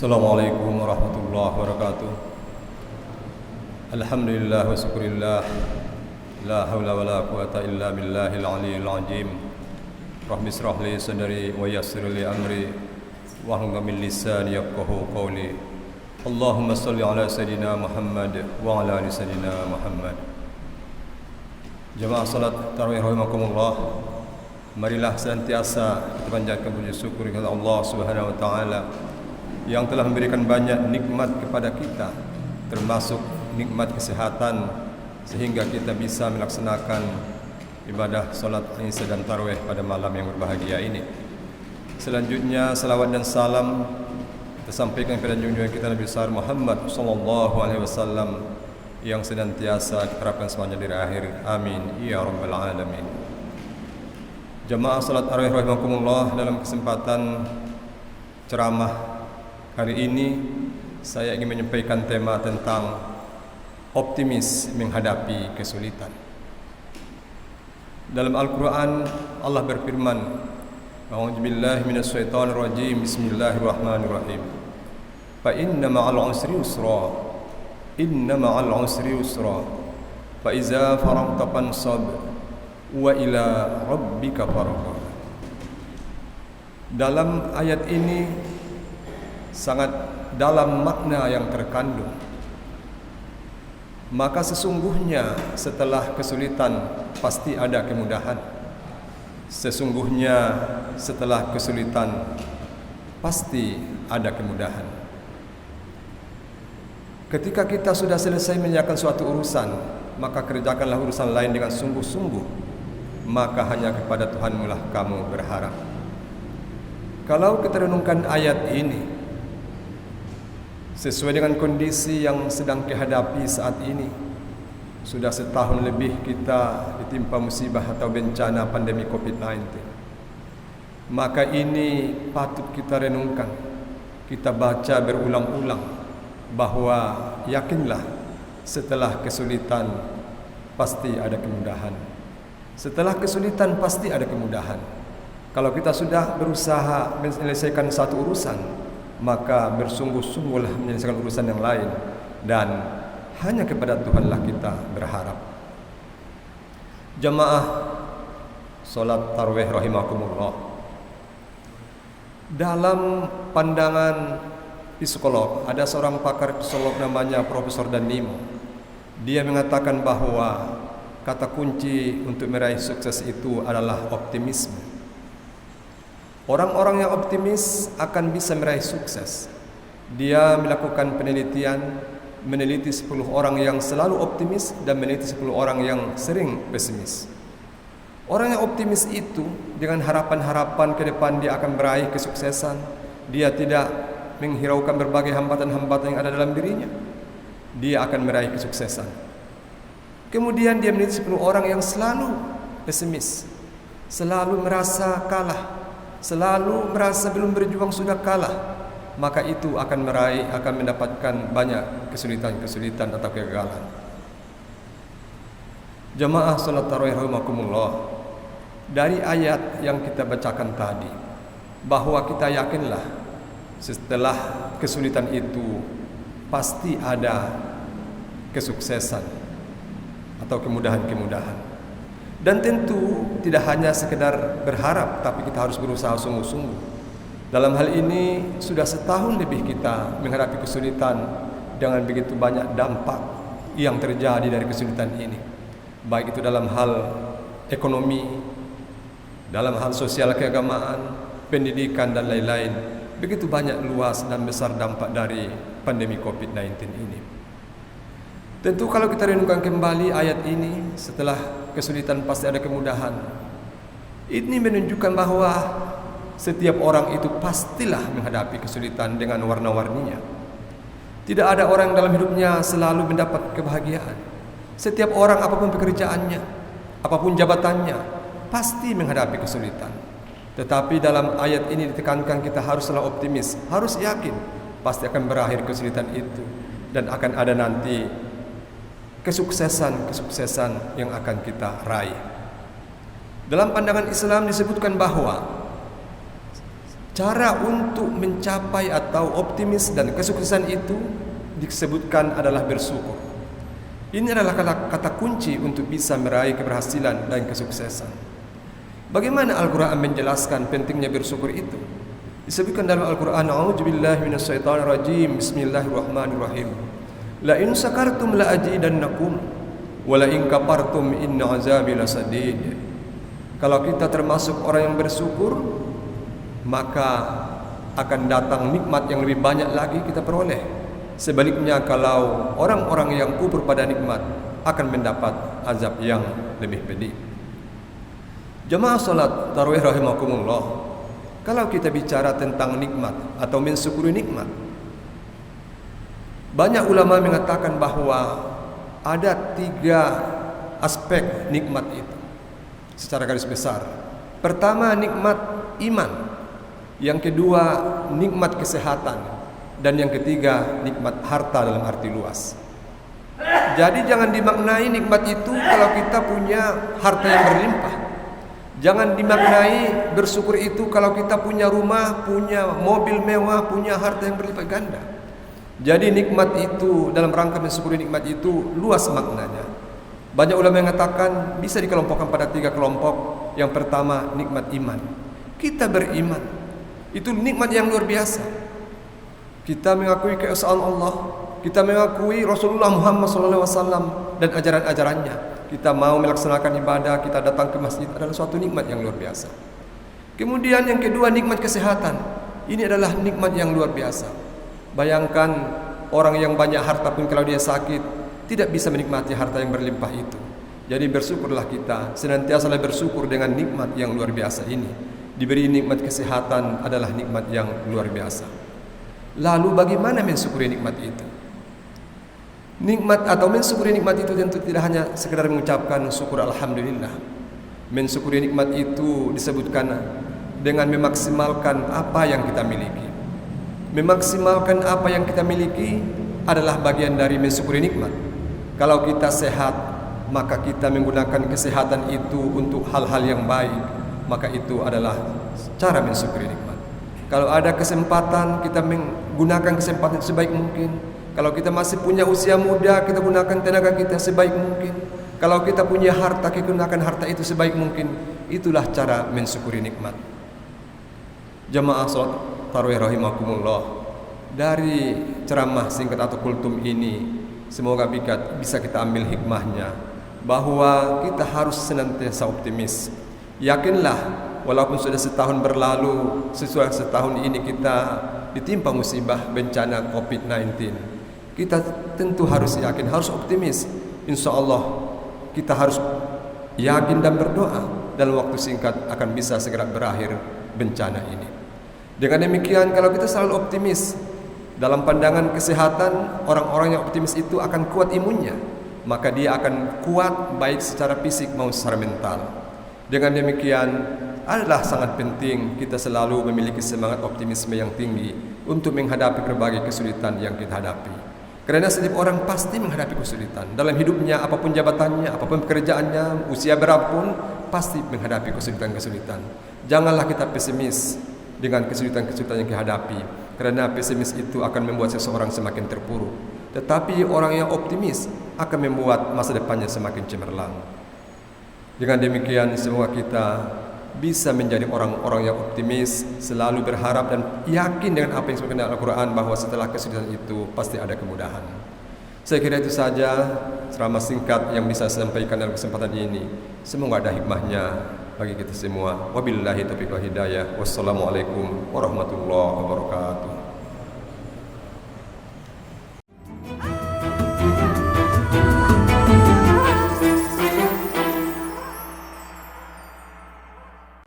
Assalamualaikum warahmatullahi wabarakatuh. Alhamdulillah wa syukurillah. La hawla wa la quwata illa billahil aliyyil azim. Rabbi israh li sadri wa yassir li amri wahlul min lisani yafqahu qawli. Allahumma shalli ala sayyidina Muhammad wa ala ali sayyidina Muhammad. Jamaah salat tarawih rahimakumullah. Marilah senantiasa kita panjatkan puji syukur kepada Allah Subhanahu wa taala yang telah memberikan banyak nikmat kepada kita, termasuk nikmat kesehatan, sehingga kita bisa melaksanakan ibadah salat Isya dan tarawih pada malam yang berbahagia ini. Selanjutnya salawat dan salam kita sampaikan kepada junjungan kita Nabi besar Muhammad sallallahu alaihi wasallam yang senantiasa kita harapkan sepanjang dari akhir. Amin ya rabbal alamin. Jamaah salat tarawih rahimakumullah, dalam kesempatan ceramah hari ini saya ingin menyampaikan tema tentang optimis menghadapi kesulitan. Dalam Al-Quran Allah berfirman, A'udzubillahi minasyaitonir rajim, Bismillahirrahmanirrahim. Fa inna ma'al usri yusra. Inna ma'al usri yusra. Fa iza faragta fansab wa ila rabbika farghab. Dalam ayat ini sangat dalam makna yang terkandung. Maka sesungguhnya setelah kesulitan pasti ada kemudahan. Sesungguhnya setelah kesulitan pasti ada kemudahan. Ketika kita sudah selesai menyelesaikan suatu urusan, maka kerjakanlah urusan lain dengan sungguh-sungguh. Maka hanya kepada Tuhanmu lah kamu berharap. Kalau kita renungkan ayat ini sesuai dengan kondisi yang sedang dihadapi saat ini, sudah setahun lebih kita ditimpa musibah atau bencana pandemi COVID-19. Maka ini patut kita renungkan, kita baca berulang-ulang bahwa yakinlah setelah kesulitan pasti ada kemudahan. Setelah kesulitan pasti ada kemudahan. Kalau kita sudah berusaha menyelesaikan satu urusan, maka bersungguh-sungguhlah menyelesaikan urusan yang lain, dan hanya kepada Tuhanlah kita berharap. Jamaah salat tarawih rahimakumullah, dalam pandangan psikolog, ada seorang pakar psikolog namanya Profesor Danimo. Dia mengatakan bahwa kata kunci untuk meraih sukses itu adalah optimisme. Orang-orang yang optimis akan bisa meraih sukses. Dia melakukan penelitian, meneliti 10 orang yang selalu optimis dan meneliti 10 orang yang sering pesimis. Orang yang optimis itu dengan harapan-harapan ke depan dia akan meraih kesuksesan. Dia tidak menghiraukan berbagai hambatan-hambatan yang ada dalam dirinya. Dia akan meraih kesuksesan. Kemudian dia meneliti 10 orang yang selalu pesimis, selalu merasa kalah, selalu merasa belum berjuang sudah kalah, maka itu akan mendapatkan banyak kesulitan-kesulitan atau kegagalan. Jamaah salat tarawih rahimakumullah, dari ayat yang kita bacakan tadi, bahwa kita yakinlah setelah kesulitan itu pasti ada kesuksesan atau kemudahan-kemudahan. Dan tentu tidak hanya sekedar berharap, tapi kita harus berusaha sungguh-sungguh. Dalam hal ini sudah setahun lebih kita menghadapi kesulitan dengan begitu banyak dampak yang terjadi dari kesulitan ini. Baik itu dalam hal ekonomi, dalam hal sosial keagamaan, pendidikan dan lain-lain. Begitu banyak luas dan besar dampak dari pandemi COVID-19 ini. Tentu kalau kita renungkan kembali ayat ini, setelah kesulitan pasti ada kemudahan. Ini menunjukkan bahwa setiap orang itu pastilah menghadapi kesulitan dengan warna-warninya. Tidak ada orang yang dalam hidupnya selalu mendapat kebahagiaan. Setiap orang apapun pekerjaannya, apapun jabatannya, pasti menghadapi kesulitan. Tetapi dalam ayat ini ditekankan kita haruslah optimis, harus yakin pasti akan berakhir kesulitan itu, dan akan ada nanti kesuksesan yang akan kita raih. Dalam pandangan Islam disebutkan bahwa Cara untuk mencapai atau optimis dan kesuksesan itu disebutkan adalah bersyukur. Ini adalah kata kunci untuk bisa meraih keberhasilan dan kesuksesan. Bagaimana Al-Quran menjelaskan pentingnya bersyukur itu? Disebutkan dalam Al-Quran, A'udzubillahi minasyaitonirrajim, Bismillahirrahmanirrahim. La in syakartum la azidannakum wa la in kafartum inna azabi lasadid. Kalau kita termasuk orang yang bersyukur, maka akan datang nikmat yang lebih banyak lagi kita peroleh. Sebaliknya kalau orang-orang yang kufur pada nikmat akan mendapat azab yang lebih pedih. Jemaah salat tarawih rahimakumullah, kalau kita bicara tentang nikmat atau mensyukuri nikmat, banyak ulama mengatakan bahwa ada 3 aspek nikmat itu secara garis besar. Pertama, nikmat iman. Yang kedua, nikmat kesehatan. Dan yang ketiga, nikmat harta dalam arti luas. Jadi jangan dimaknai nikmat itu kalau kita punya harta yang berlimpah. Jangan dimaknai bersyukur itu kalau kita punya rumah, punya mobil mewah, punya harta yang berlipat ganda. Jadi nikmat itu, dalam rangka mensyukuri nikmat itu luas maknanya. Banyak ulama mengatakan bisa dikelompokkan pada 3 kelompok. Yang pertama, nikmat iman. Kita beriman, itu nikmat yang luar biasa. Kita mengakui keesaan Allah, kita mengakui Rasulullah Muhammad SAW dan ajaran-ajarannya. Kita mau melaksanakan ibadah, kita datang ke masjid, adalah suatu nikmat yang luar biasa. Kemudian yang kedua, nikmat kesehatan. Ini adalah nikmat yang luar biasa. Bayangkan orang yang banyak harta pun kalau dia sakit tidak bisa menikmati harta yang berlimpah itu. Jadi bersyukurlah kita, senantiasa bersyukur dengan nikmat yang luar biasa ini. Diberi nikmat kesehatan adalah nikmat yang luar biasa. Lalu bagaimana mensyukuri nikmat itu? Nikmat atau mensyukuri nikmat itu tentu tidak hanya sekedar mengucapkan syukur alhamdulillah. Mensyukuri nikmat itu disebutkan dengan memaksimalkan apa yang kita miliki. Memaksimalkan apa yang kita miliki adalah bagian dari mensyukuri nikmat. Kalau kita sehat, maka kita menggunakan kesehatan itu untuk hal-hal yang baik, maka itu adalah cara mensyukuri nikmat. Kalau ada kesempatan, kita menggunakan kesempatan sebaik mungkin. Kalau kita masih punya usia muda, kita gunakan tenaga kita sebaik mungkin. Kalau kita punya harta, kita gunakan harta itu sebaik mungkin. Itulah cara mensyukuri nikmat. Jamaah salat tarawih rahimakumullah, dari ceramah singkat atau kultum ini, semoga bisa kita ambil hikmahnya bahwa kita harus senantiasa optimis. Yakinlah, walaupun sudah setahun berlalu, sesudah setahun ini kita ditimpa musibah bencana COVID-19, kita tentu harus yakin, harus optimis. Insya Allah kita harus yakin dan berdoa dalam waktu singkat akan bisa segera berakhir bencana ini. Dengan demikian, kalau kita selalu optimis dalam pandangan kesehatan, orang-orang yang optimis itu akan kuat imunnya, maka dia akan kuat baik secara fisik maupun secara mental. Dengan demikian, adalah sangat penting kita selalu memiliki semangat optimisme yang tinggi untuk menghadapi berbagai kesulitan yang kita hadapi. Karena setiap orang pasti menghadapi kesulitan dalam hidupnya, apapun jabatannya, apapun pekerjaannya, usia berapapun, pasti menghadapi kesulitan-kesulitan. Janganlah kita pesimis dengan kesulitan-kesulitan yang kita hadapi, karena pesimis itu akan membuat seseorang semakin terpuruk. Tetapi orang yang optimis akan membuat masa depannya semakin cemerlang. Dengan demikian, semoga kita bisa menjadi orang-orang yang optimis, selalu berharap dan yakin dengan apa yang disebutkan dalam Al-Quran bahwa setelah kesulitan itu pasti ada kemudahan. Saya kira itu saja ceramah singkat yang bisa saya sampaikan dalam kesempatan ini. Semoga ada hikmahnya bagi kita semua. Wabillahi taufiq wal hidayah. Wassalamualaikum warahmatullahi wabarakatuh.